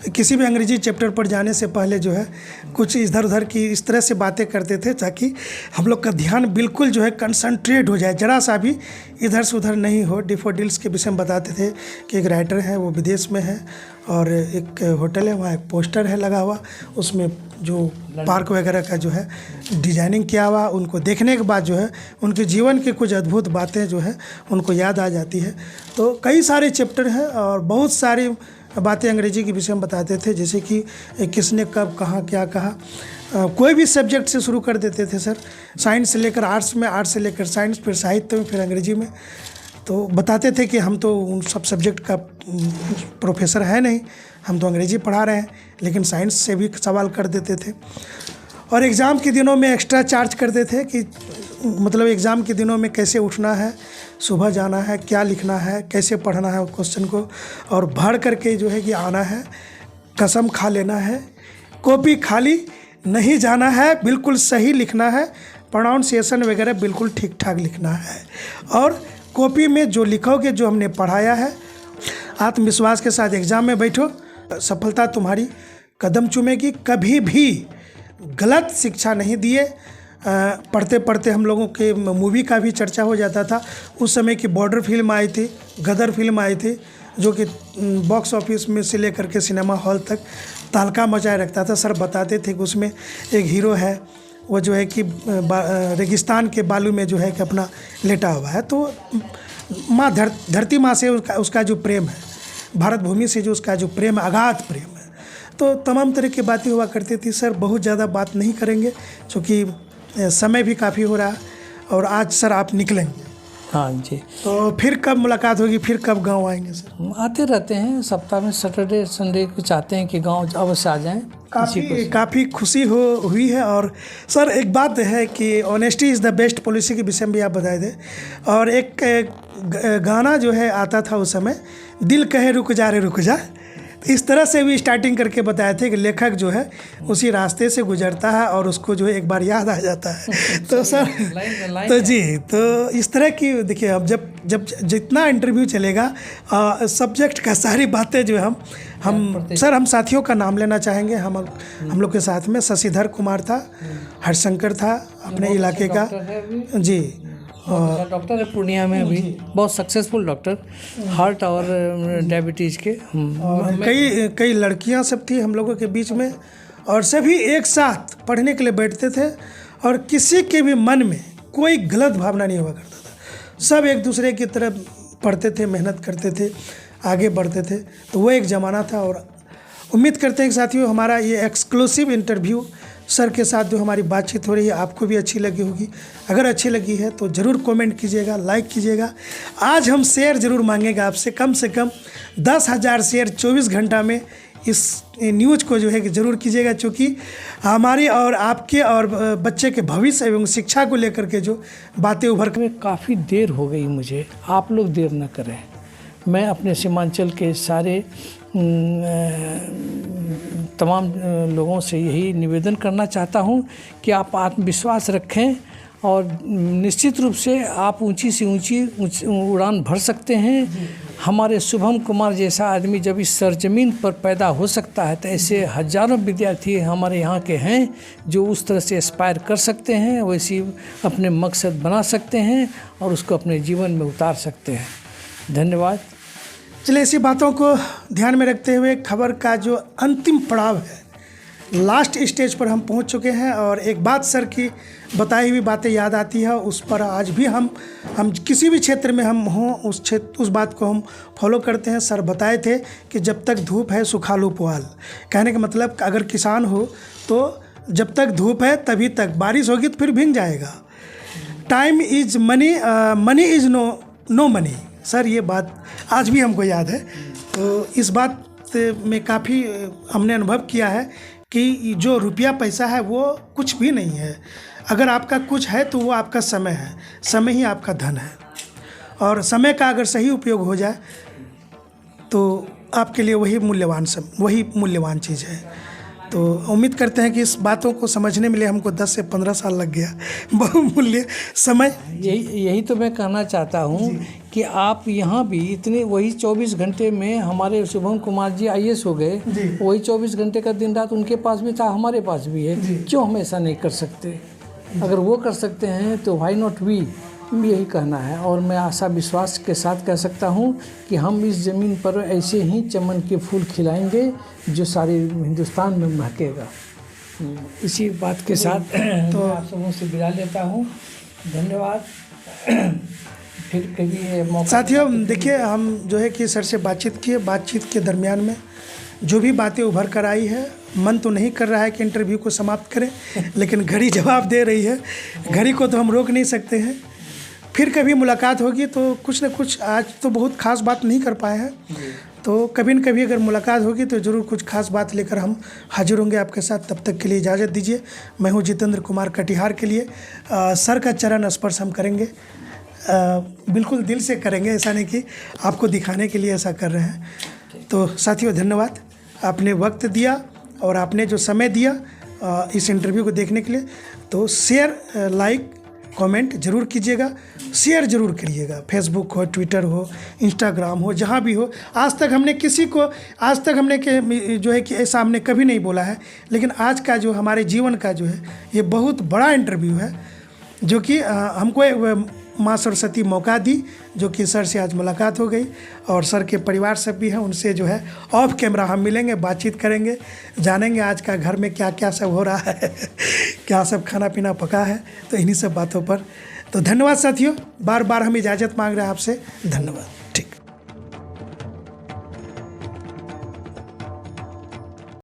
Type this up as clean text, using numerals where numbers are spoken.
किसी भी अंग्रेजी चैप्टर पर जाने से पहले जो है कुछ इधर उधर की इस तरह से बातें करते थे ताकि हम लोग का ध्यान बिल्कुल जो है कंसंट्रेट हो जाए, ज़रा सा भी इधर से उधर नहीं हो। डैफोडिल्स के विषय में बताते थे कि एक राइटर है वो विदेश में है और एक होटल है, वहाँ एक पोस्टर है लगा हुआ, उसमें जो पार्क वगैरह का जो है डिजाइनिंग किया हुआ, उनको देखने के बाद जो है उनके जीवन की कुछ अद्भुत बातें जो है उनको याद आ जाती है। तो कई सारे चैप्टर हैं और बहुत सारी बातें अंग्रेजी के विषय में बताते थे, जैसे कि किसने कब कहाँ क्या कहा। कोई भी सब्जेक्ट से शुरू कर देते थे सर, साइंस से लेकर आर्ट्स में, आर्ट्स से लेकर साइंस, फिर साहित्य में, फिर अंग्रेजी में। तो बताते थे कि हम तो उन सब सब्जेक्ट का प्रोफेसर है नहीं, हम तो अंग्रेजी पढ़ा रहे हैं, लेकिन साइंस से भी सवाल कर देते थे। और एग्ज़ाम के दिनों में एक्स्ट्रा चार्ज करते थे कि मतलब एग्ज़ाम के दिनों में कैसे उठना है, सुबह जाना है, क्या लिखना है, कैसे पढ़ना है क्वेश्चन को, और भर करके जो है कि आना है, कसम खा लेना है, कॉपी खाली नहीं जाना है, बिल्कुल सही लिखना है, प्रोनाउंसिएशन वगैरह बिल्कुल ठीक ठाक लिखना है, और कॉपी में जो लिखोगे जो हमने पढ़ाया है, आत्मविश्वास के साथ एग्ज़ाम में बैठो, सफलता तुम्हारी कदम चूमेगी। कभी भी गलत शिक्षा नहीं दिए। पढ़ते पढ़ते हम लोगों के मूवी का भी चर्चा हो जाता था। उस समय की बॉर्डर फिल्म आई थी, गदर फिल्म आई थी, जो कि बॉक्स ऑफिस में से लेकर के सिनेमा हॉल तक तहलका मचाए रखता था। सर बताते थे कि उसमें एक हीरो है, वो जो है कि रेगिस्तान के बालू में जो है कि अपना लेटा हुआ है, तो माँ धरती माँ से उसका जो प्रेम है, भारत भूमि से जो उसका जो प्रेम है, अगाध प्रेम है। तो तमाम तरह की बातें हुआ करती थी। सर बहुत ज़्यादा बात नहीं करेंगे क्योंकि समय भी काफ़ी हो रहा है, और आज सर आप निकलेंगे। हाँ जी। तो फिर कब मुलाकात होगी, फिर कब गांव आएंगे सर? हम आते रहते हैं, सप्ताह में सैटरडे संडे को चाहते हैं कि गांव अवश्य आ जाएं। काफ़ी खुशी हुई है। और सर एक बात है कि honesty is the best policy के विषय में भी आप बताए थे, और एक गाना जो है आता था उस समय, दिल कहे रुक जा रे रुक जा, इस तरह से भी स्टार्टिंग करके बताए थे कि लेखक जो है उसी रास्ते से गुजरता है और उसको जो है एक बार याद आ जाता है। तो सर तो जी, तो इस तरह की देखिए, अब जब जितना इंटरव्यू चलेगा सब्जेक्ट का सारी बातें जो हम सर हम साथियों का नाम लेना चाहेंगे। हम लोग के साथ में शशिधर कुमार था, हरशंकर था अपने इलाके का जी, डॉक्टर है पूर्णिया में अभी, बहुत सक्सेसफुल डॉक्टर, हार्ट और डायबिटीज़ के। कई लड़कियां सब थी हम लोगों के बीच में, और सभी एक साथ पढ़ने के लिए बैठते थे, और किसी के भी मन में कोई गलत भावना नहीं हुआ करता था। सब एक दूसरे की तरफ पढ़ते थे, मेहनत करते थे, आगे बढ़ते थे। तो वो एक ज़माना था। और उम्मीद करते हैं कि साथियों हमारा ये एक्सक्लूसिव इंटरव्यू सर के साथ जो हमारी बातचीत हो रही है आपको भी अच्छी लगी होगी। अगर अच्छी लगी है तो ज़रूर कमेंट कीजिएगा, लाइक कीजिएगा। आज हम शेयर ज़रूर मांगेगा आपसे, कम से कम 10,000 शेयर 24 घंटा में इस न्यूज़ को जो है कि ज़रूर कीजिएगा, क्योंकि हमारी और आपके और बच्चे के भविष्य एवं शिक्षा को लेकर के जो बातें उभर कर। काफ़ी देर हो गई मुझे, आप लोग देर न करें। मैं अपने सीमांचल के सारे तमाम लोगों से यही निवेदन करना चाहता हूं कि आप आत्मविश्वास रखें, और निश्चित रूप से आप ऊंची से ऊंची उड़ान भर सकते हैं। हमारे शुभम कुमार जैसा आदमी जब इस सरजमीन पर पैदा हो सकता है, तो ऐसे हज़ारों विद्यार्थी हमारे यहाँ के हैं जो उस तरह से एस्पायर कर सकते हैं, वैसी अपने मकसद बना सकते हैं और उसको अपने जीवन में उतार सकते हैं। धन्यवाद। चलिए, इसी बातों को ध्यान में रखते हुए खबर का जो अंतिम पड़ाव है, लास्ट स्टेज पर हम पहुंच चुके हैं। और एक बात सर की बताई हुई बातें याद आती है, उस पर आज भी हम किसी भी क्षेत्र में हम हों उस बात को हम फॉलो करते हैं। सर बताए थे कि जब तक धूप है सुखा लो पुआल, कहने का मतलब अगर किसान हो तो जब तक धूप है तभी तक, बारिश होगी तो फिर भीग जाएगा। Time is money, money is no money. Sir ये बात आज भी हमको याद है। तो इस बात में काफ़ी हमने अनुभव किया है कि जो रुपया पैसा है वो कुछ भी नहीं है। अगर आपका कुछ है तो वो आपका समय है, समय ही आपका धन है, और समय का अगर सही उपयोग हो जाए तो आपके लिए वही मूल्यवान चीज़ है। तो उम्मीद करते हैं कि इस बातों को समझने में लिए हमको 10 से 15 साल लग गया, बहुमूल्य समय। यही तो मैं कहना चाहता हूँ कि आप यहाँ भी इतने वही 24 घंटे में हमारे शुभम कुमार जी IAS हो गए, वही 24 घंटे का दिन रात उनके पास भी था, हमारे पास भी है, क्यों हम ऐसा नहीं कर सकते? अगर वो कर सकते हैं तो व्हाई नॉट वी, यही कहना है। और मैं आशा विश्वास के साथ कह सकता हूँ कि हम इस ज़मीन पर ऐसे ही चमन के फूल खिलाएंगे जो सारे हिंदुस्तान में महकेगा। इसी बात के साथ तो आप सबों से विदा लेता हूँ। धन्यवाद। फिर कभी मौका। साथियों देखिए, हम जो है कि सर से बातचीत किए, बातचीत के दरमियान में जो भी बातें उभर कर आई है, मन तो नहीं कर रहा है कि इंटरव्यू को समाप्त करें, लेकिन घड़ी जवाब दे रही है, घड़ी को तो हम रोक नहीं सकते हैं। फिर कभी मुलाकात होगी तो कुछ न कुछ, आज तो बहुत ख़ास बात नहीं कर पाए हैं, तो कभी न कभी अगर मुलाकात होगी तो ज़रूर कुछ खास बात लेकर हम हाजिर होंगे आपके साथ। तब तक के लिए इजाज़त दीजिए। मैं हूँ जितेंद्र कुमार कटिहार के लिए। सर का चरण स्पर्श हम करेंगे, बिल्कुल दिल से करेंगे, ऐसा नहीं कि आपको दिखाने के लिए ऐसा कर रहे हैं। तो साथियों धन्यवाद, आपने वक्त दिया और आपने जो समय दिया इस इंटरव्यू को देखने के लिए। तो शेयर, लाइक, कमेंट ज़रूर कीजिएगा, शेयर ज़रूर करिएगा। फेसबुक हो, ट्विटर हो, इंस्टाग्राम हो, जहाँ भी हो। आज तक हमने किसी को, आज तक हमने जो है कि ऐसा हमने कभी नहीं बोला है, लेकिन आज का जो हमारे जीवन का जो है ये बहुत बड़ा इंटरव्यू है, जो कि हमको माँ सरस्वती मौका दी, जो कि सर से आज मुलाकात हो गई। और सर के परिवार सब भी हैं, उनसे जो है ऑफ कैमरा हम मिलेंगे, बातचीत करेंगे, जानेंगे आज का घर में क्या क्या सब हो रहा है क्या सब खाना पीना पका है, तो इन्हीं सब बातों पर। तो धन्यवाद साथियों, बार बार हम इजाज़त मांग रहे हैं आपसे। धन्यवाद।